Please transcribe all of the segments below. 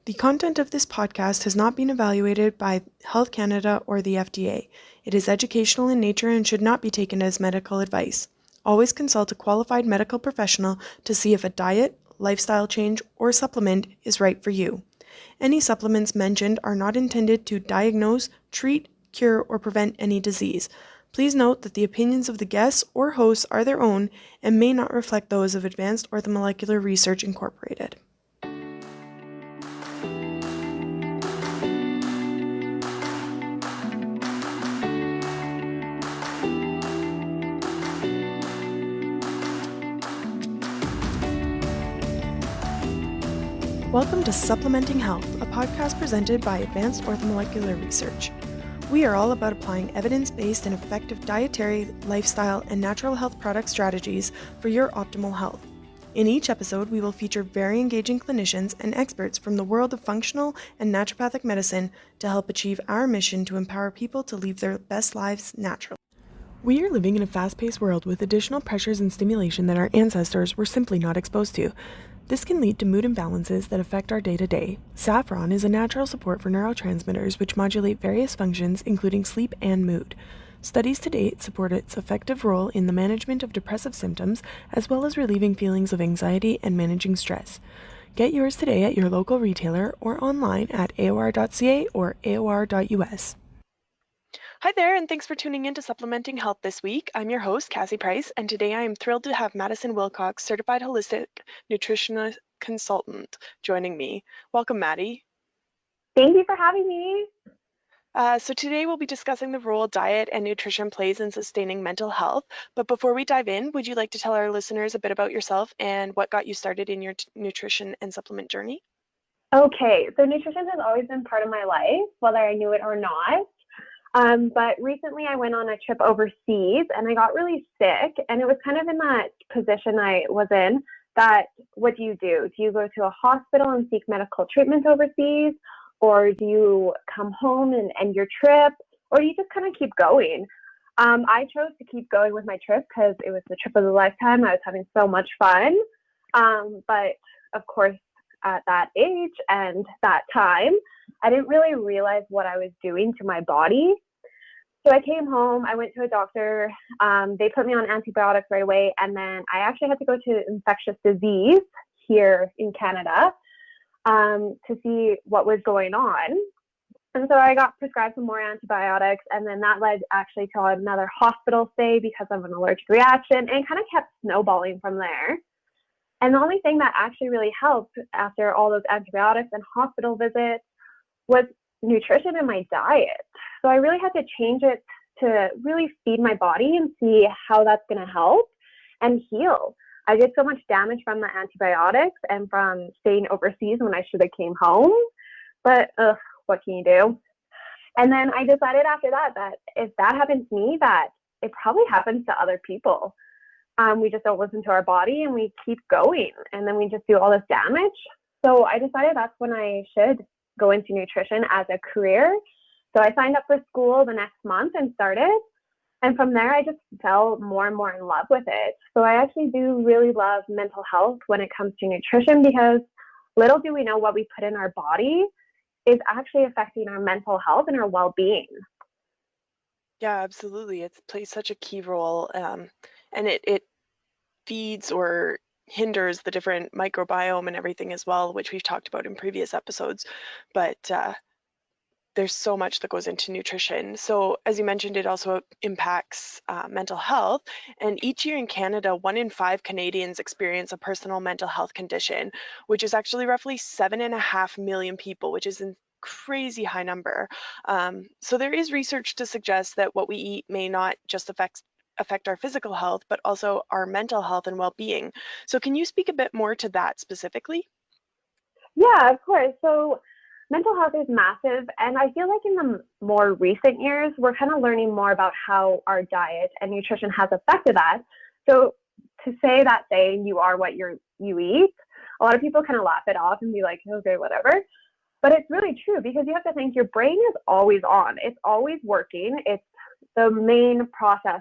The content of this podcast has not been evaluated by Health Canada or the FDA. It is educational in nature and should not be taken as medical advice. Always consult a qualified medical professional to see if a diet, lifestyle change, or supplement is right for you. Any supplements mentioned are not intended to diagnose, treat, cure, or prevent any disease. Please note that the opinions of the guests or hosts are their own and may not reflect those of Advanced Orthomolecular Research Incorporated. Welcome to Supplementing Health, a podcast presented by Advanced Orthomolecular Research. We are all about applying evidence-based and effective dietary, lifestyle, and natural health product strategies for your optimal health. In each episode, we will feature very engaging clinicians and experts from the world of functional and naturopathic medicine to help achieve our mission to empower people to live their best lives naturally. We are living in a fast-paced world with additional pressures and stimulation that our ancestors were simply not exposed to. This can lead to mood imbalances that affect our day-to-day. Saffron is a natural support for neurotransmitters which modulate various functions, including sleep and mood. Studies to date support its effective role in the management of depressive symptoms, as well as relieving feelings of anxiety and managing stress. Get yours today at your local retailer or online at aor.ca or aor.us. Hi there, and thanks for tuning in to Supplementing Health this week. I'm your host, Cassie Price, and today I am thrilled to have Madison Wilcox, Certified Holistic Nutritionist Consultant, joining me. Welcome, Maddie. Thank you for having me. So today we'll be discussing the role diet and nutrition plays in sustaining mental health. But before we dive in, would you like to tell our listeners a bit about yourself and what got you started in your nutrition and supplement journey? Okay, so nutrition has always been part of my life, whether I knew it or not. But recently I went on a trip overseas and I got really sick, and it was kind of in that position I was in that what do? Do you go to a hospital and seek medical treatment overseas, or do you come home and end your trip, or do you just kind of keep going? I chose to keep going with my trip because it was the trip of a lifetime. I was having so much fun. But of course, at that age and that time, I didn't really realize what I was doing to my body. So I came home, I went to a doctor, they put me on antibiotics right away, and then I actually had to go to infectious disease here in Canada to see what was going on. And so I got prescribed some more antibiotics, and then that led actually to another hospital stay because of an allergic reaction, and it kind of kept snowballing from there. And the only thing that actually really helped after all those antibiotics and hospital visits was nutrition in my diet. So I really had to change it to really feed my body and see how that's going to help and heal. I did so much damage from the antibiotics and from staying overseas when I should have came home. But what can you do? And then I decided after that if that happened to me, that it probably happens to other people. We just don't listen to our body and we keep going, and then we just do all this damage. So I decided that's when I should go into nutrition as a career. So I signed up for school the next month and started. And from there, I just fell more and more in love with it. So I actually do really love mental health when it comes to nutrition, because little do we know what we put in our body is actually affecting our mental health and our well-being. Yeah, absolutely. It plays such a key role, and it feeds or hinders the different microbiome and everything as well, which we've talked about in previous episodes. But there's so much that goes into nutrition. So as you mentioned, it also impacts mental health. And each year in Canada, 1 in 5 Canadians experience a personal mental health condition, which is actually roughly 7.5 million people, which is a crazy high number. So there is research to suggest that what we eat may not just affect our physical health, but also our mental health and well-being. So can you speak a bit more to that specifically? Yeah, of course. So mental health is massive, and I feel like in the more recent years, we're kind of learning more about how our diet and nutrition has affected that. So to say that saying, you are what you eat, a lot of people kind of laugh it off and be like, okay, whatever. But it's really true, because you have to think your brain is always on. It's always working. It's the main process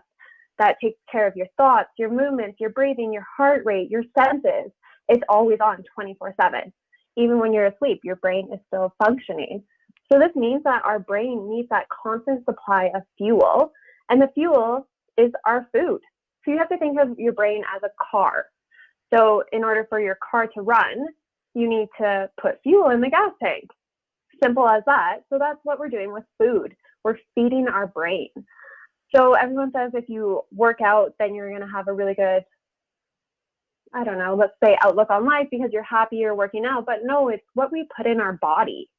that takes care of your thoughts, your movements, your breathing, your heart rate, your senses. It's always on 24/7. even when you're asleep, your brain is still functioning. So this means that our brain needs that constant supply of fuel, and the fuel is our food. So you have to think of your brain as a car. So in order for your car to run, you need to put fuel in the gas tank. Simple as that. So that's what we're doing with food. We're feeding our brain. So everyone says if you work out, then you're going to have a really good, I don't know, let's say outlook on life because you're happy you're working out. But no, it's what we put in our body.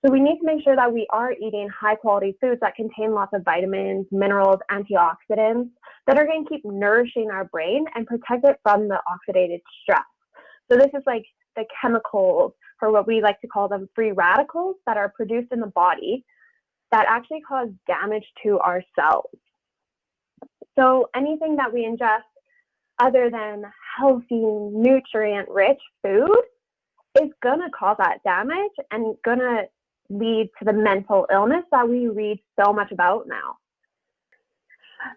So we need to make sure that we are eating high quality foods that contain lots of vitamins, minerals, antioxidants that are going to keep nourishing our brain and protect it from the oxidative stress. So this is like the chemicals, or what we like to call them free radicals, that are produced in the body that actually cause damage to our cells. So anything that we ingest other than healthy, nutrient-rich food is going to cause that damage and going to lead to the mental illness that we read so much about now.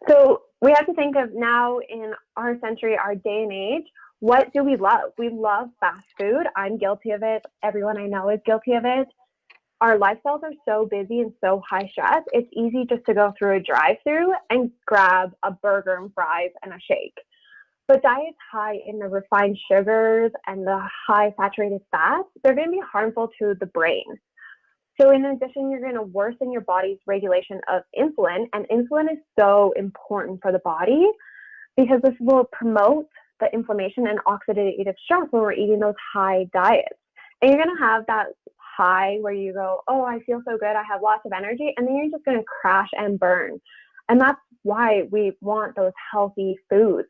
So we have to think of now in our century, our day and age, what do we love? We love fast food. I'm guilty of it. Everyone I know is guilty of it. Our lifestyles are so busy and so high stress. It's easy just to go through a drive-through and grab a burger and fries and a shake. But diets high in the refined sugars and the high saturated fats, they're going to be harmful to the brain. So in addition, you're going to worsen your body's regulation of insulin, and insulin is so important for the body because this will promote the inflammation and oxidative stress when we're eating those high diets. And you're going to have that high where you go, oh, I feel so good, I have lots of energy, and then you're just going to crash and burn. And that's why we want those healthy foods.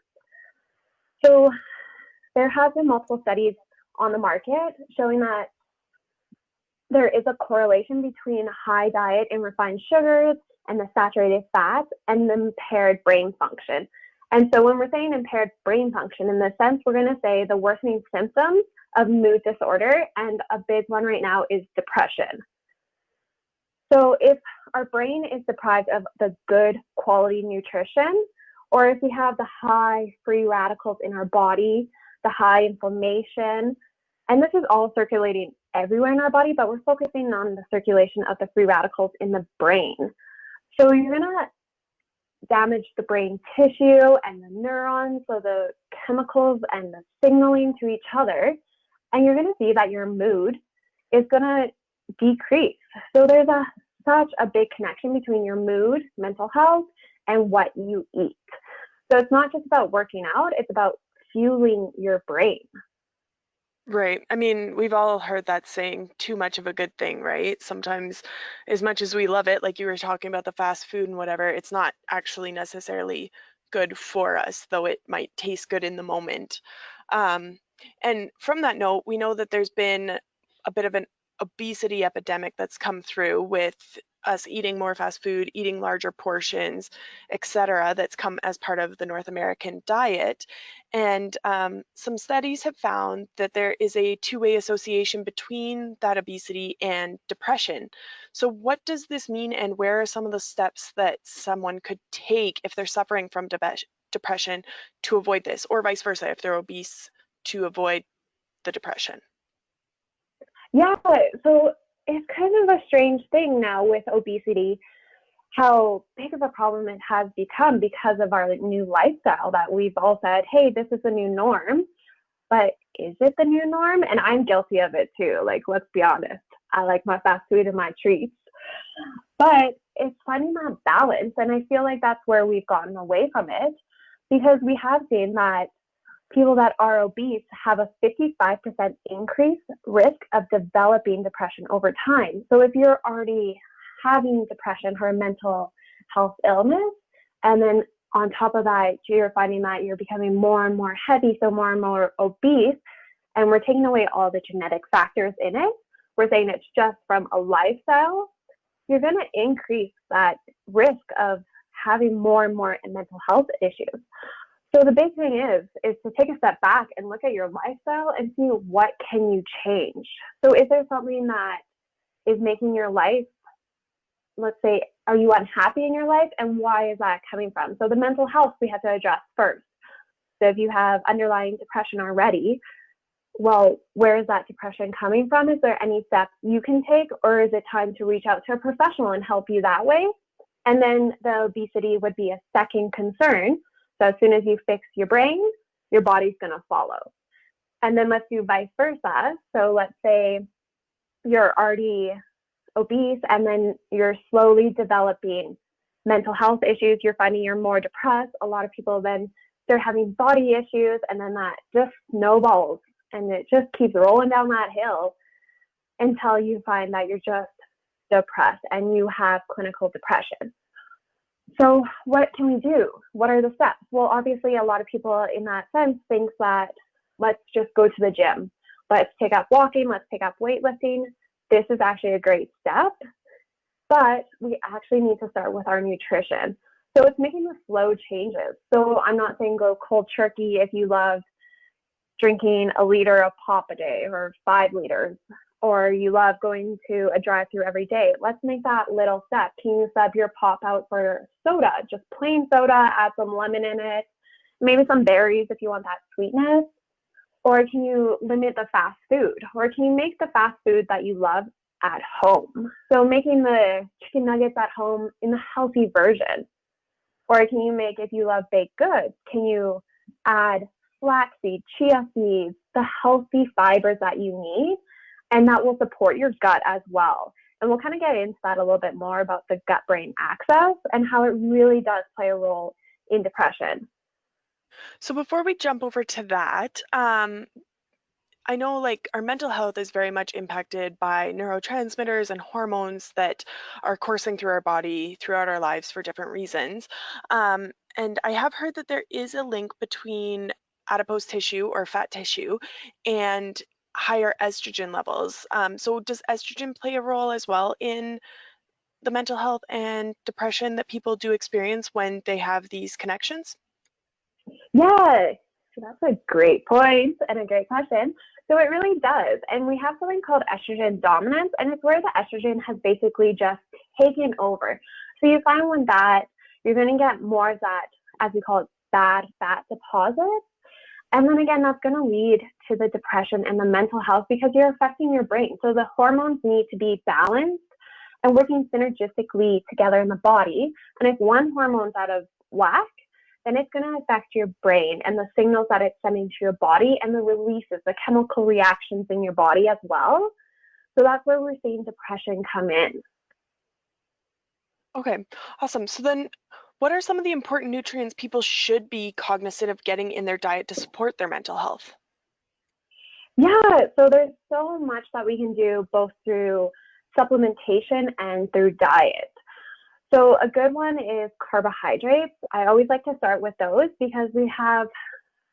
So there have been multiple studies on the market showing that there is a correlation between high diet in refined sugars and the saturated fats and the impaired brain function. And so when we're saying impaired brain function, in the sense, we're going to say the worsening symptoms of mood disorder, and a big one right now is depression. So if our brain is deprived of the good quality nutrition, or if we have the high free radicals in our body, the high inflammation, and this is all circulating everywhere in our body, but we're focusing on the circulation of the free radicals in the brain. So you're going to damage the brain tissue and the neurons, so the chemicals and the signaling to each other, and you're going to see that your mood is going to decrease. So there's such a big connection between your mood, mental health, and what you eat. So it's not just about working out, it's about fueling your brain. Right. I mean, we've all heard that saying, too much of a good thing, right? Sometimes, as much as we love it, like you were talking about the fast food and whatever, it's not actually necessarily good for us, though it might taste good in the moment. And from that note, we know that there's been a bit of an obesity epidemic that's come through with us eating more fast food, eating larger portions, etc., that's come as part of the North American diet. And some studies have found that there is a two-way association between that obesity and depression. So what does this mean, and where are some of the steps that someone could take if they're suffering from depression to avoid this, or vice versa, if they're obese, to avoid the depression? Yeah, so it's kind of a strange thing now with obesity, how big of a problem it has become because of our new lifestyle that we've all said, hey, this is the new norm. But is it the new norm? And I'm guilty of it too. Like, let's be honest. I like my fast food and my treats. But it's finding that balance. And I feel like that's where we've gotten away from it, because we have seen that people that are obese have a 55% increased risk of developing depression over time. So if you're already having depression or a mental health illness, and then on top of that, you're finding that you're becoming more and more heavy, so more and more obese, and we're taking away all the genetic factors in it, we're saying it's just from a lifestyle, you're going to increase that risk of having more and more mental health issues. So the big thing is to take a step back and look at your lifestyle and see what can you change. So is there something that is making your life, let's say, are you unhappy in your life, and why is that coming from? So the mental health we have to address first. So if you have underlying depression already, well, where is that depression coming from? Is there any steps you can take, or is it time to reach out to a professional and help you that way? And then the obesity would be a second concern. So as soon as you fix your brain, your body's going to follow. And then let's do vice versa. So let's say you're already obese and then you're slowly developing mental health issues. You're finding you're more depressed. A lot of people then start having body issues, and then that just snowballs and it just keeps rolling down that hill until you find that you're just depressed and you have clinical depression. So what can we do? What are the steps? Well, obviously a lot of people in that sense think that let's just go to the gym. Let's take up walking. Let's take up weightlifting. This is actually a great step, but we actually need to start with our nutrition. So it's making the slow changes. So I'm not saying go cold turkey if you love drinking a liter of pop a day or 5 liters, or you love going to a drive-through every day. Let's make that little step. Can you sub your pop out for soda? Just plain soda, add some lemon in it, maybe some berries if you want that sweetness. Or can you limit the fast food? Or can you make the fast food that you love at home? So making the chicken nuggets at home in the healthy version. Or can you make, if you love baked goods, can you add flaxseed, chia seeds, the healthy fibers that you need, and that will support your gut as well. And we'll kind of get into that a little bit more about the gut-brain axis and how it really does play a role in depression. So before we jump over to that, I know like our mental health is very much impacted by neurotransmitters and hormones that are coursing through our body throughout our lives for different reasons. And I have heard that there is a link between adipose tissue or fat tissue and higher estrogen levels. So does estrogen play a role as well in the mental health and depression that people do experience when they have these connections? Yeah, so that's a great point and a great question. So it really does. And we have something called estrogen dominance, and it's where the estrogen has basically just taken over. So you find when that, you're going to get more of that, as we call it, bad fat deposits. And then again, that's going to lead to the depression and the mental health because you're affecting your brain. So the hormones need to be balanced and working synergistically together in the body. And if one hormone's out of whack, then it's going to affect your brain and the signals that it's sending to your body and the releases, the chemical reactions in your body as well. So that's where we're seeing depression come in. Okay, awesome. So then what are some of the important nutrients people should be cognizant of getting in their diet to support their mental health? Yeah, so there's so much that we can do both through supplementation and through diet. So a good one is carbohydrates. I always like to start with those because we have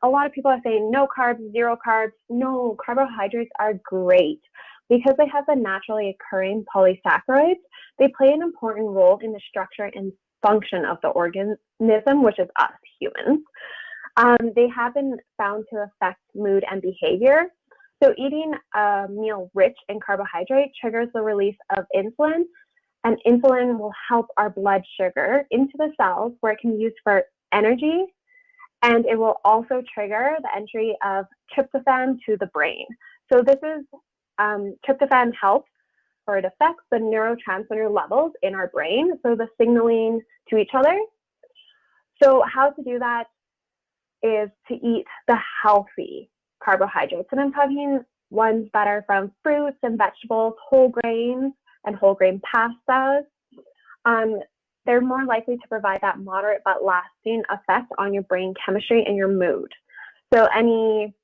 a lot of people are saying no carbs, zero carbs. No, carbohydrates are great because they have the naturally occurring polysaccharides. They play an important role in the structure and function of the organism, which is us humans. They have been found to affect mood and behavior. So eating a meal rich in carbohydrate triggers the release of insulin, and insulin will help our blood sugar into the cells where it can be used for energy, and it will also trigger the entry of tryptophan to the brain. So this is, tryptophan helps, or it affects the neurotransmitter levels in our brain, so the signaling to each other. So how to do that is to eat the healthy carbohydrates. And I'm talking ones that are from fruits and vegetables, whole grains, and whole grain pastas. They're more likely to provide that moderate but lasting effect on your brain chemistry and your mood. So any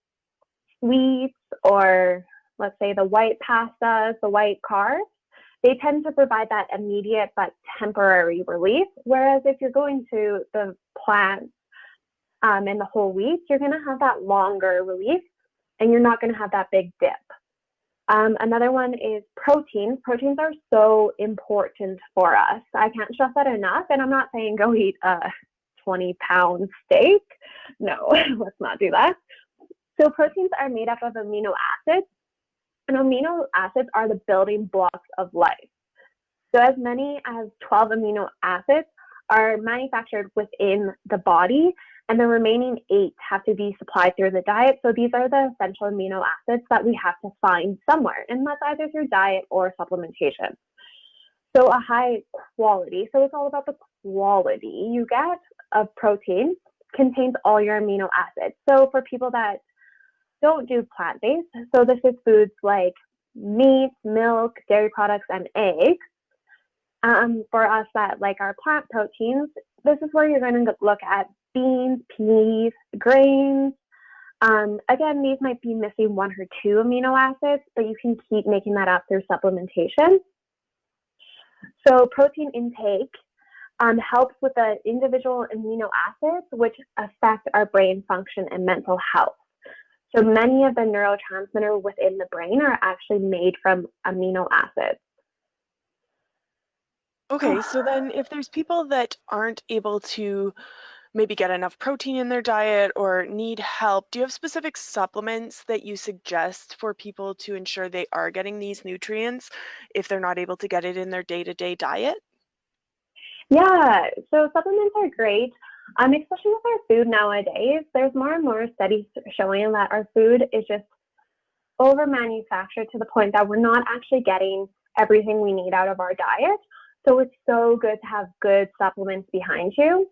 sweets or let's say the white pastas, the white carbs, they tend to provide that immediate but temporary relief. Whereas if you're going to the plants and the whole wheat, you're going to have that longer relief and you're not going to have that big dip. Another one is protein. Proteins are so important for us. I can't stress that enough. And I'm not saying go eat a 20-pound steak. No, let's not do that. So proteins are made up of amino acids, and amino acids are the building blocks of life. So as many as 12 amino acids are manufactured within the body, and the remaining 8 have to be supplied through the diet. So these are the essential amino acids that we have to find somewhere, and that's either through diet or supplementation. So a high quality, so it's all about the quality you get of protein, contains all your amino acids. So for people that don't do plant-based, so this is foods like meat, milk, dairy products, and eggs. For us that like our plant proteins, this is where you're going to look at beans, peas, grains. Again, these might be missing 1 or 2 amino acids, but you can keep making that up through supplementation. So protein intake helps with the individual amino acids, which affect our brain function and mental health. So many of the neurotransmitters within the brain are actually made from amino acids. Okay, so then if there's people that aren't able to maybe get enough protein in their diet or need help, do you have specific supplements that you suggest for people to ensure they are getting these nutrients if they're not able to get it in their day-to-day diet? Yeah, so supplements are great, especially with our food nowadays. There's more and more studies showing that our food is just over manufactured to the point that we're not actually getting everything we need out of our diet. So it's so good to have good supplements behind you.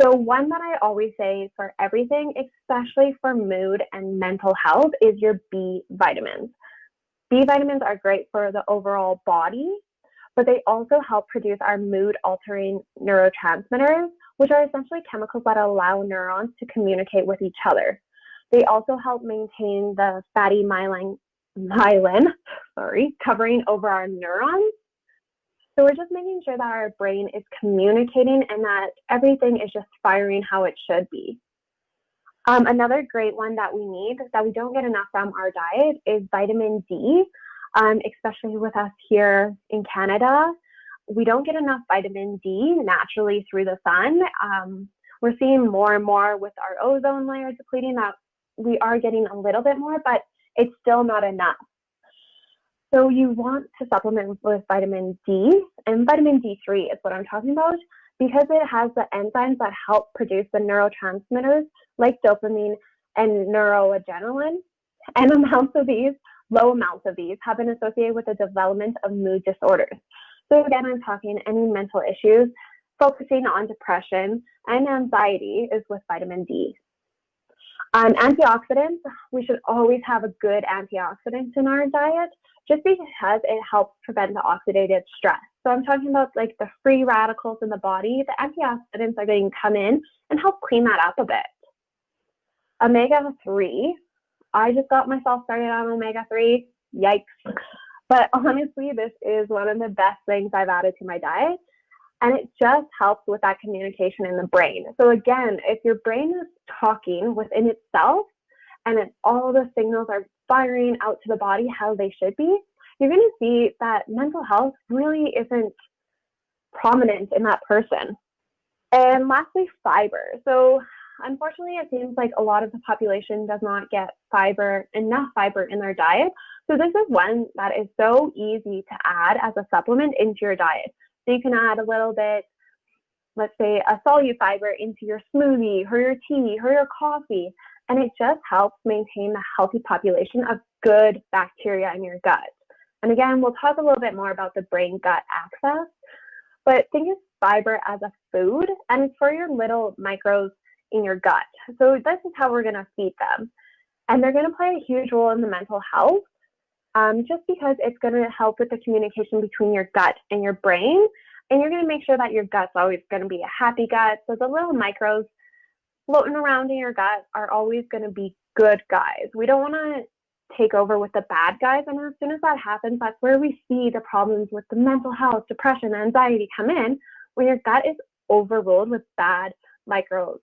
So one that I always say for everything, especially for mood and mental health, is your B vitamins. B vitamins are great for the overall body, but they also help produce our mood-altering neurotransmitters, which are essentially chemicals that allow neurons to communicate with each other. They also help maintain the fatty myelin covering over our neurons. So we're just making sure that our brain is communicating and that everything is just firing how it should be. Another great one that we need, that we don't get enough from our diet, is vitamin D, especially with us here in Canada. We don't get enough vitamin D naturally through the sun. We're seeing more and more with our ozone layer depleting that we are getting a little bit more, but it's still not enough. So you want to supplement with vitamin D, and vitamin D3 is what I'm talking about, because it has the enzymes that help produce the neurotransmitters like dopamine and neuroadrenaline. And low amounts of these have been associated with the development of mood disorders. So again, I'm talking any mental issues, focusing on depression and anxiety is with vitamin D. Antioxidants, we should always have a good antioxidant in our diet, just because it helps prevent the oxidative stress. So I'm talking about like the free radicals in the body. The antioxidants are going to come in and help clean that up a bit. Omega-3, I just got myself started on omega-3, yikes. But honestly, this is one of the best things I've added to my diet. And it just helps with that communication in the brain. So again, if your brain is talking within itself and then all the signals are firing out to the body how they should be, you're going to see that mental health really isn't prominent in that person. And lastly, fiber. So unfortunately, it seems like a lot of the population does not get enough fiber in their diet. So this is one that is so easy to add as a supplement into your diet. So you can add a little bit, let's say a solufiber into your smoothie or your tea or your coffee, and it just helps maintain the healthy population of good bacteria in your gut. And again, we'll talk a little bit more about the brain-gut axis, but think of fiber as a food, and it's for your little microbes in your gut. So this is how we're going to feed them. And they're going to play a huge role in the mental health, just because it's going to help with the communication between your gut and your brain. And you're going to make sure that your gut's always going to be a happy gut. So the little microbes floating around in your gut are always going to be good guys. We don't want to take over with the bad guys. And as soon as that happens, that's where we see the problems with the mental health, depression, anxiety come in, when your gut is overruled with bad microbes.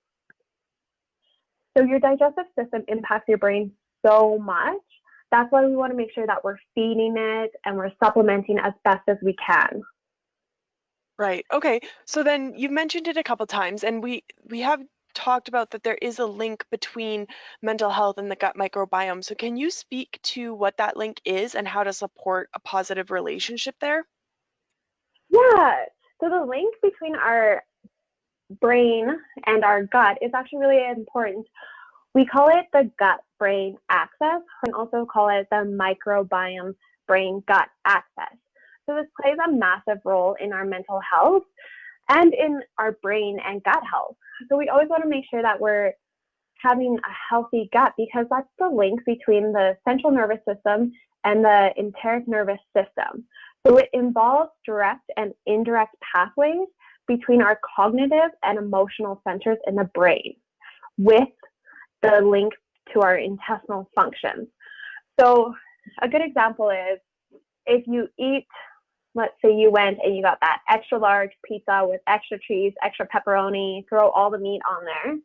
So your digestive system impacts your brain so much. That's why we want to make sure that we're feeding it and we're supplementing as best as we can. Right. Okay. So then you've mentioned it a couple times, and we have talked about that there is a link between mental health and the gut microbiome. So can you speak to what that link is and how to support a positive relationship there? Yeah. So the link between our brain and our gut is actually really important. We call it the gut-brain axis, and also call it the microbiome brain-gut axis. So this plays a massive role in our mental health and in our brain and gut health. So we always want to make sure that we're having a healthy gut, because that's the link between the central nervous system and the enteric nervous system. So it involves direct and indirect pathways between our cognitive and emotional centers in the brain, with the link to our intestinal functions. So a good example is if you eat, let's say you went and you got that extra large pizza with extra cheese, extra pepperoni, throw all the meat on there,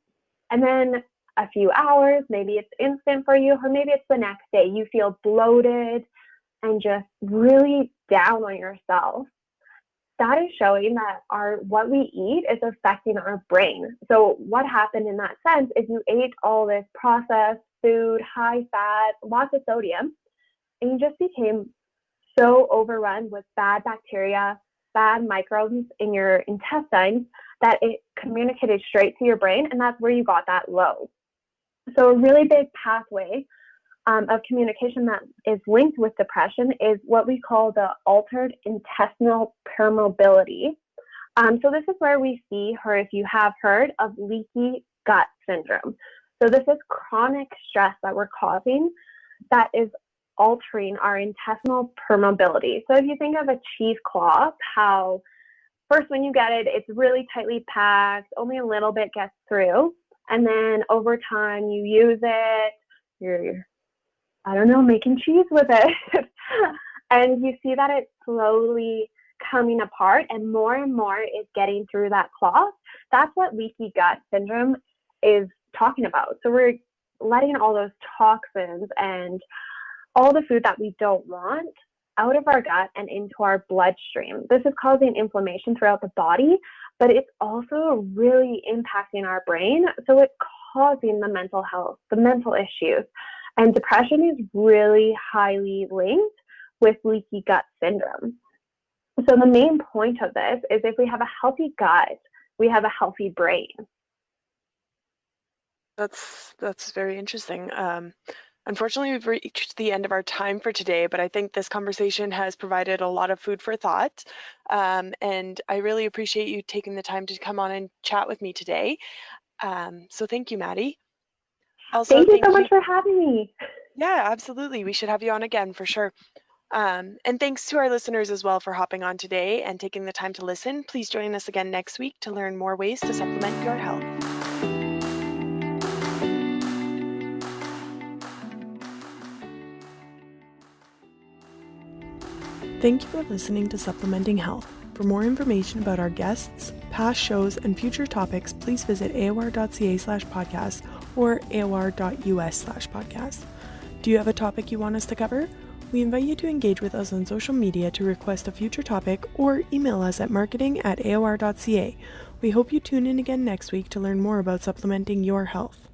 and then a few hours, maybe it's instant for you, or maybe it's the next day, you feel bloated and just really down on yourself. That is showing that what we eat is affecting our brain. So what happened in that sense is you ate all this processed food, high fat, lots of sodium, and you just became so overrun with bad bacteria, bad microbes in your intestines, that it communicated straight to your brain, and that's where you got that low. So a really big pathway of communication that is linked with depression is what we call the altered intestinal permeability. So this is where we see, or if you have heard of, leaky gut syndrome. So this is chronic stress that we're causing that is altering our intestinal permeability. So if you think of a cheesecloth, how first when you get it, it's really tightly packed, only a little bit gets through. And then over time you use it, you're making cheese with it. And you see that it's slowly coming apart and more is getting through that cloth. That's what leaky gut syndrome is talking about. So we're letting all those toxins and all the food that we don't want out of our gut and into our bloodstream. This is causing inflammation throughout the body, but it's also really impacting our brain. So it's causing the mental health, the mental issues. And depression is really highly linked with leaky gut syndrome. So the main point of this is if we have a healthy gut, we have a healthy brain. That's very interesting. Unfortunately, we've reached the end of our time for today, but I think this conversation has provided a lot of food for thought. And I really appreciate you taking the time to come on and chat with me today. So thank you, Maddie. Also, thank you so much for having me. Yeah, absolutely. We should have you on again for sure. And thanks to our listeners as well for hopping on today and taking the time to listen. Please join us again next week to learn more ways to supplement your health. Thank you for listening to Supplementing Health. For more information about our guests, past shows, and future topics, please visit aor.ca/podcast or aor.us/podcast. Do you have a topic you want us to cover? We invite you to engage with us on social media to request a future topic or email us at marketing@aor.ca. We hope you tune in again next week to learn more about supplementing your health.